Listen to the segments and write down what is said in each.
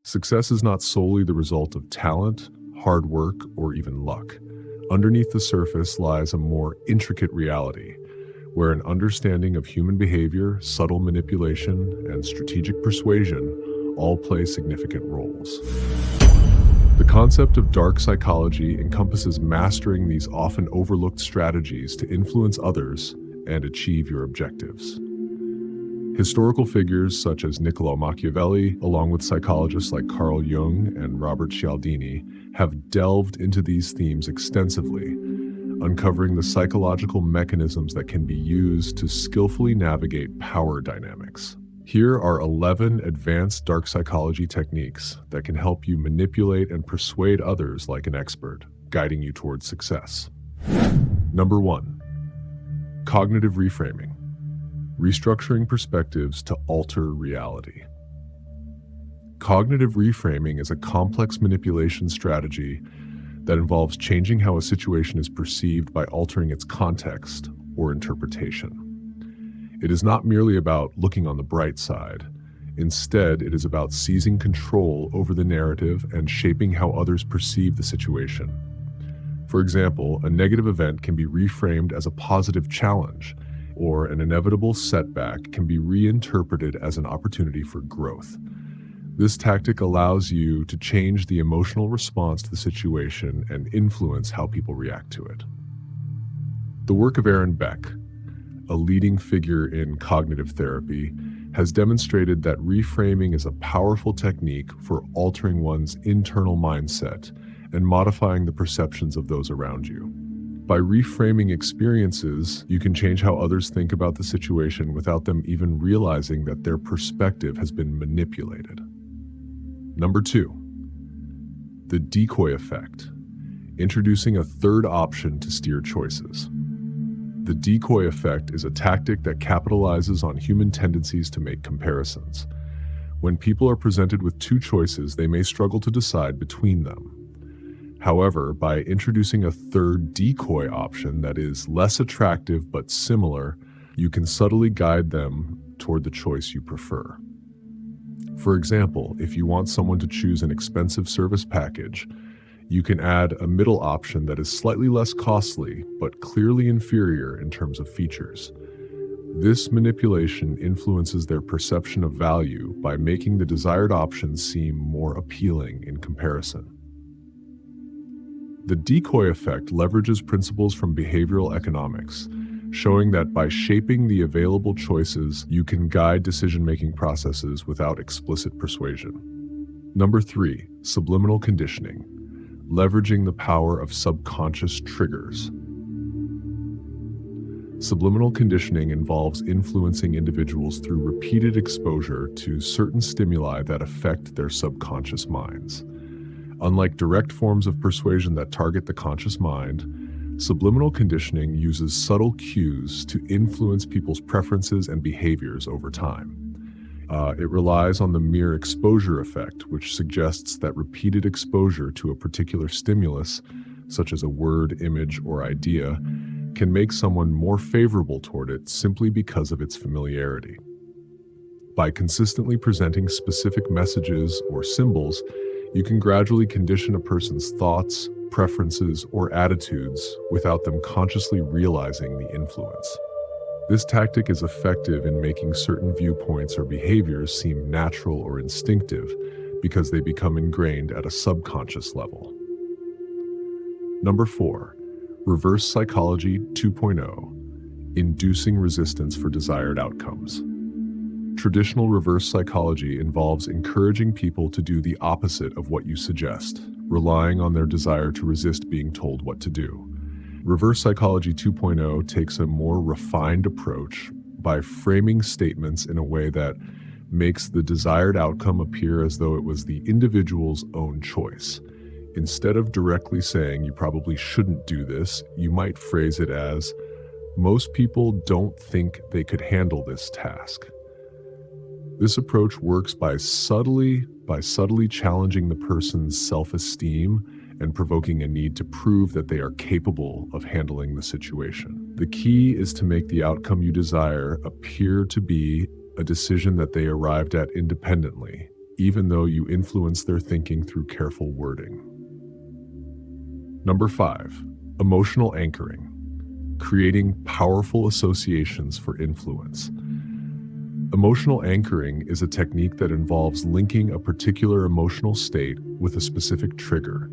Success is not solely the result of talent, hard work, or even luck. Underneath the surface lies a more intricate reality, where an understanding of human behavior, subtle manipulation, and strategic persuasion all play significant roles. The concept of dark psychology encompasses mastering these often overlooked strategies to influence others and achieve your objectives. Historical figures such as Niccolò Machiavelli, along with psychologists like Carl Jung and Robert Cialdini, have delved into these themes extensively, uncovering the psychological mechanisms that can be used to skillfully navigate power dynamics. Here are 11 advanced dark psychology techniques that can help you manipulate and persuade others like an expert, guiding you towards success. Number 1. Cognitive reframing. Restructuring perspectives to alter reality. Cognitive reframing is a complex manipulation strategy that involves changing how a situation is perceived by altering its context or interpretation. It is not merely about looking on the bright side. Instead, it is about seizing control over the narrative and shaping how others perceive the situation. For example, a negative event can be reframed as a positive challenge, or an inevitable setback can be reinterpreted as an opportunity for growth. This tactic allows you to change the emotional response to the situation and influence how people react to it. The work of Aaron Beck, a leading figure in cognitive therapy, has demonstrated that reframing is a powerful technique for altering one's internal mindset and modifying the perceptions of those around you. By reframing experiences, you can change how others think about the situation without them even realizing that their perspective has been manipulated. Number 2. The decoy effect. Introducing a third option to steer choices. The decoy effect is a tactic that capitalizes on human tendencies to make comparisons. When people are presented with two choices, they may struggle to decide between them. However, by introducing a third decoy option that is less attractive but similar, you can subtly guide them toward the choice you prefer. For example, if you want someone to choose an expensive service package, you can add a middle option that is slightly less costly but clearly inferior in terms of features. This manipulation influences their perception of value by making the desired option seem more appealing in comparison. The decoy effect leverages principles from behavioral economics, showing that by shaping the available choices, you can guide decision-making processes without explicit persuasion. Number 3, subliminal conditioning, leveraging the power of subconscious triggers. Subliminal conditioning involves influencing individuals through repeated exposure to certain stimuli that affect their subconscious minds. Unlike direct forms of persuasion that target the conscious mind, subliminal conditioning uses subtle cues to influence people's preferences and behaviors over time. It relies on the mere exposure effect, which suggests that repeated exposure to a particular stimulus, such as a word, image, or idea, can make someone more favorable toward it simply because of its familiarity. By consistently presenting specific messages or symbols, you can gradually condition a person's thoughts, preferences, or attitudes without them consciously realizing the influence. This tactic is effective in making certain viewpoints or behaviors seem natural or instinctive because they become ingrained at a subconscious level. Number 4, reverse psychology 2.0, inducing resistance for desired outcomes. Traditional reverse psychology involves encouraging people to do the opposite of what you suggest, relying on their desire to resist being told what to do. Reverse psychology 2.0 takes a more refined approach by framing statements in a way that makes the desired outcome appear as though it was the individual's own choice. Instead of directly saying you probably shouldn't do this, you might phrase it as, most people don't think they could handle this task. This approach works by subtly challenging the person's self-esteem and provoking a need to prove that they are capable of handling the situation. The key is to make the outcome you desire appear to be a decision that they arrived at independently, even though you influence their thinking through careful wording. Number 5, emotional anchoring, creating powerful associations for influence. Emotional anchoring is a technique that involves linking a particular emotional state with a specific trigger,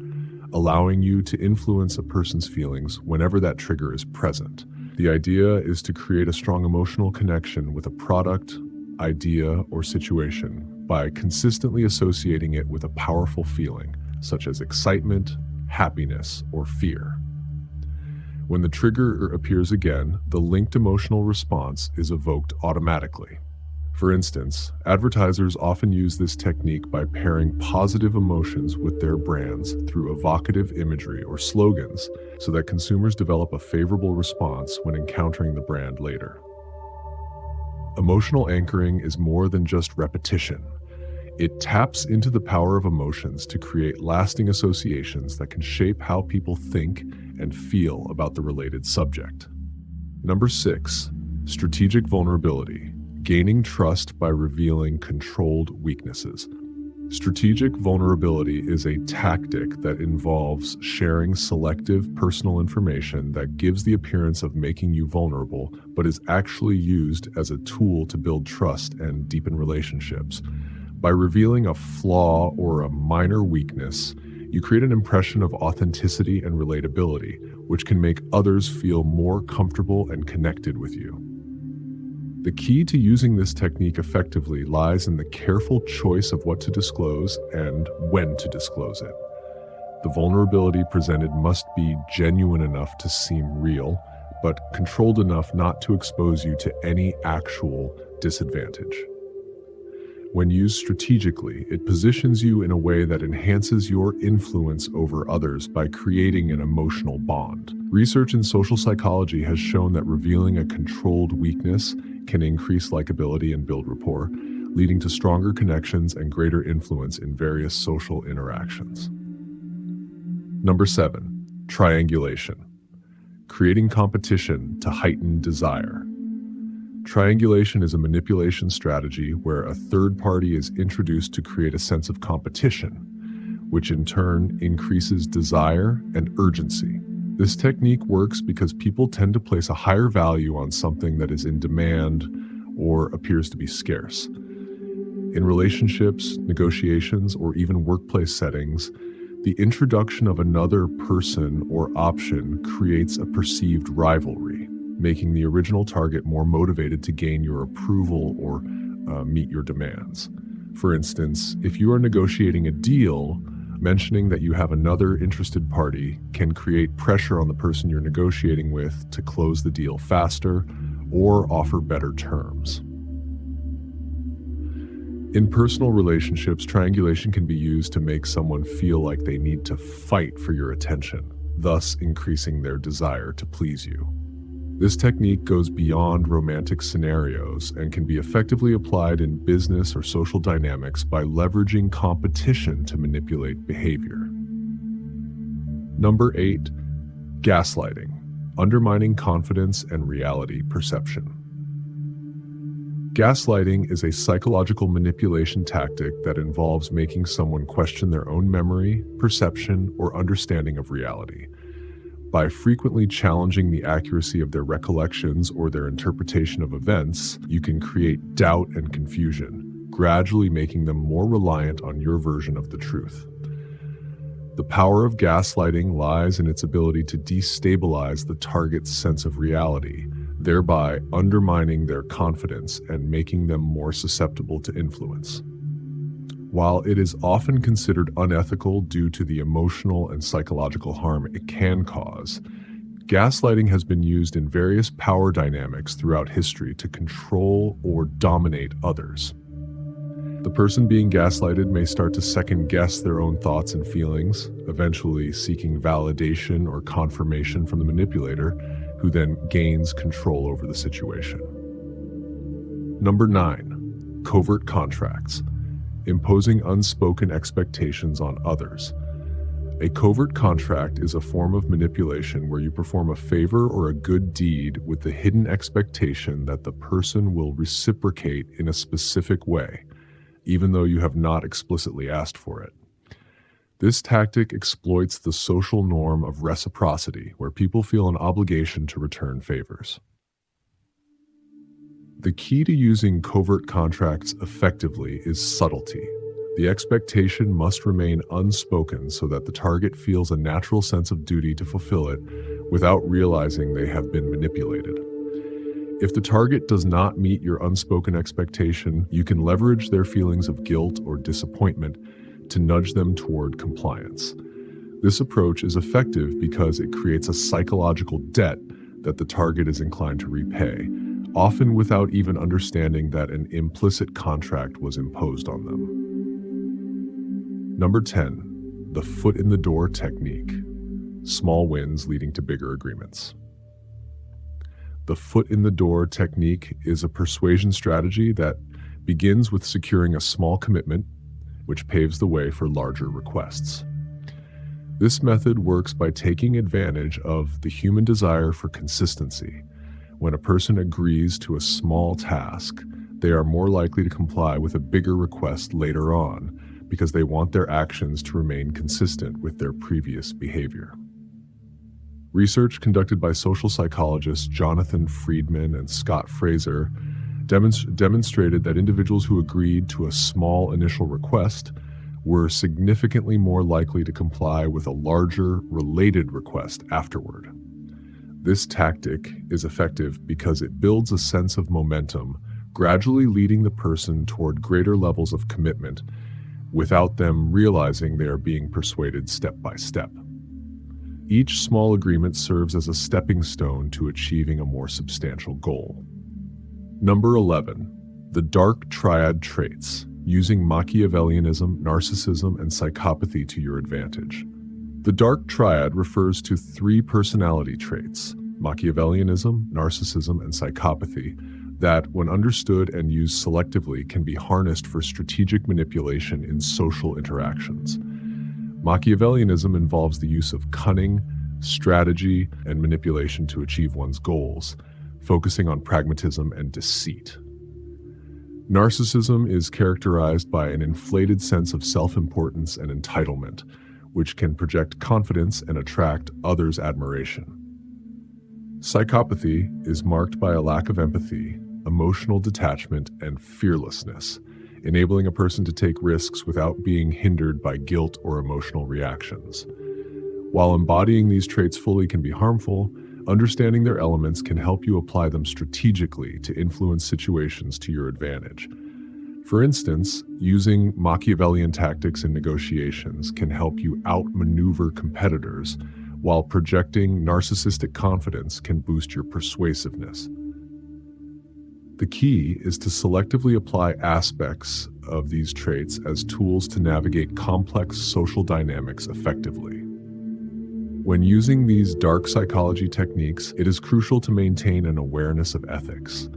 allowing you to influence a person's feelings whenever that trigger is present. The idea is to create a strong emotional connection with a product, idea, or situation by consistently associating it with a powerful feeling, such as excitement, happiness, or fear. When the trigger appears again, the linked emotional response is evoked automatically. For instance, advertisers often use this technique by pairing positive emotions with their brands through evocative imagery or slogans so that consumers develop a favorable response when encountering the brand later. Emotional anchoring is more than just repetition. It taps into the power of emotions to create lasting associations that can shape how people think and feel about the related subject. Number 6, strategic vulnerability. Gaining trust by revealing controlled weaknesses. Strategic vulnerability is a tactic that involves sharing selective personal information that gives the appearance of making you vulnerable, but is actually used as a tool to build trust and deepen relationships. By revealing a flaw or a minor weakness, you create an impression of authenticity and relatability, which can make others feel more comfortable and connected with you. The key to using this technique effectively lies in the careful choice of what to disclose and when to disclose it. The vulnerability presented must be genuine enough to seem real, but controlled enough not to expose you to any actual disadvantage. When used strategically, it positions you in a way that enhances your influence over others by creating an emotional bond. Research in social psychology has shown that revealing a controlled weakness can increase likability and build rapport, leading to stronger connections and greater influence in various social interactions. Number 7, triangulation. Creating competition to heighten desire. Triangulation is a manipulation strategy where a third party is introduced to create a sense of competition, which in turn increases desire and urgency. This technique works because people tend to place a higher value on something that is in demand or appears to be scarce. In relationships, negotiations, or even workplace settings, the introduction of another person or option creates a perceived rivalry, making the original target more motivated to gain your approval or meet your demands. For instance, if you are negotiating a deal, mentioning that you have another interested party can create pressure on the person you're negotiating with to close the deal faster or offer better terms. In personal relationships, triangulation can be used to make someone feel like they need to fight for your attention, thus increasing their desire to please you. This technique goes beyond romantic scenarios and can be effectively applied in business or social dynamics by leveraging competition to manipulate behavior. Number 8, gaslighting, undermining confidence and reality perception. Gaslighting is a psychological manipulation tactic that involves making someone question their own memory, perception, or understanding of reality. By frequently challenging the accuracy of their recollections or their interpretation of events, you can create doubt and confusion, gradually making them more reliant on your version of the truth. The power of gaslighting lies in its ability to destabilize the target's sense of reality, thereby undermining their confidence and making them more susceptible to influence. While it is often considered unethical due to the emotional and psychological harm it can cause, gaslighting has been used in various power dynamics throughout history to control or dominate others. The person being gaslighted may start to second-guess their own thoughts and feelings, eventually seeking validation or confirmation from the manipulator, who then gains control over the situation. Number 9, covert contracts. Imposing unspoken expectations on others. A covert contract is a form of manipulation where you perform a favor or a good deed with the hidden expectation that the person will reciprocate in a specific way, even though you have not explicitly asked for it. This tactic exploits the social norm of reciprocity, where people feel an obligation to return favors. The key to using covert contracts effectively is subtlety. The expectation must remain unspoken so that the target feels a natural sense of duty to fulfill it without realizing they have been manipulated. If the target does not meet your unspoken expectation, you can leverage their feelings of guilt or disappointment to nudge them toward compliance. This approach is effective because it creates a psychological debt that the target is inclined to repay, often without even understanding that an implicit contract was imposed on them. Number 10, the foot in the door technique. Small wins leading to bigger agreements. The foot in the door technique is a persuasion strategy that begins with securing a small commitment, which paves the way for larger requests. This method works by taking advantage of the human desire for consistency. When a person agrees to a small task, they are more likely to comply with a bigger request later on because they want their actions to remain consistent with their previous behavior. Research conducted by social psychologists Jonathan Friedman and Scott Fraser demonstrated that individuals who agreed to a small initial request were significantly more likely to comply with a larger related request afterward. This tactic is effective because it builds a sense of momentum, gradually leading the person toward greater levels of commitment without them realizing they are being persuaded step by step. Each small agreement serves as a stepping stone to achieving a more substantial goal. Number 11, the dark triad traits, using Machiavellianism, narcissism, and psychopathy to your advantage. The dark triad refers to 3 personality traits, Machiavellianism, narcissism, and psychopathy, that, when understood and used selectively, can be harnessed for strategic manipulation in social interactions. Machiavellianism involves the use of cunning, strategy, and manipulation to achieve one's goals, focusing on pragmatism and deceit. Narcissism is characterized by an inflated sense of self-importance and entitlement, which can project confidence and attract others' admiration. Psychopathy is marked by a lack of empathy, emotional detachment, and fearlessness, enabling a person to take risks without being hindered by guilt or emotional reactions. While embodying these traits fully can be harmful, understanding their elements can help you apply them strategically to influence situations to your advantage. For instance, using Machiavellian tactics in negotiations can help you outmaneuver competitors, while projecting narcissistic confidence can boost your persuasiveness. The key is to selectively apply aspects of these traits as tools to navigate complex social dynamics effectively. When using these dark psychology techniques, it is crucial to maintain an awareness of ethics.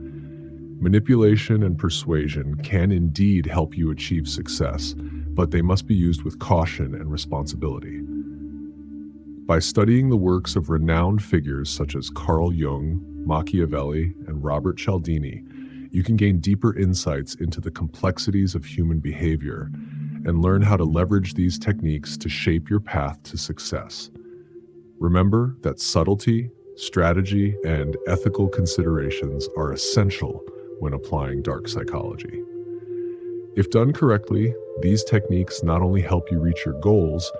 Manipulation and persuasion can indeed help you achieve success, but they must be used with caution and responsibility. By studying the works of renowned figures such as Carl Jung, Machiavelli, and Robert Cialdini, you can gain deeper insights into the complexities of human behavior and learn how to leverage these techniques to shape your path to success. Remember that subtlety, strategy, and ethical considerations are essential when applying dark psychology. If done correctly, these techniques not only help you reach your goals,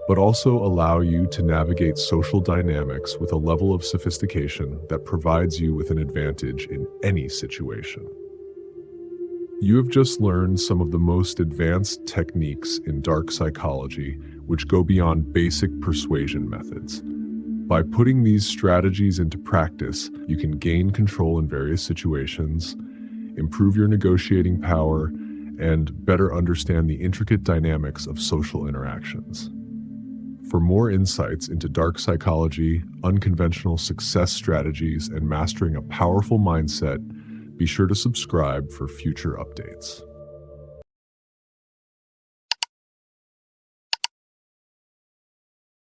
but also allow you to navigate social dynamics with a level of sophistication that provides you with an advantage in any situation. You have just learned some of the most advanced techniques in dark psychology, which go beyond basic persuasion methods. By putting these strategies into practice, you can gain control in various situations, improve your negotiating power, and better understand the intricate dynamics of social interactions. For more insights into dark psychology, unconventional success strategies, and mastering a powerful mindset, be sure to subscribe for future updates.